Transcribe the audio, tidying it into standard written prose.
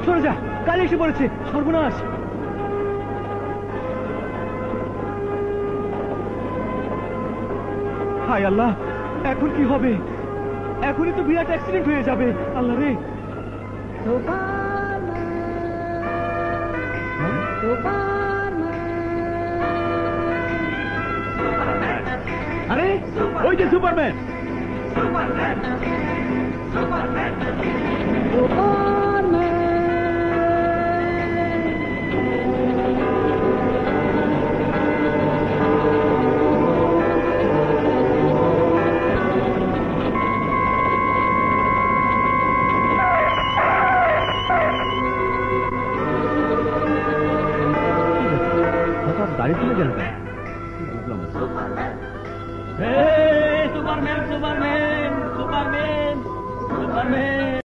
সরে যা, কাল এসে পড়েছে, সর্বনাশ। হায় আল্লাহ, এখন কি হবে? এখনই তো বিরাট অ্যাক্সিডেন্ট হয়ে যাবে। আল্লাহ রে। আরে ওই যে সুপারম্যান। দাঁড়িয়ে চলে গেল কেন? বুঝলাম না। Superman Superman Superman Superman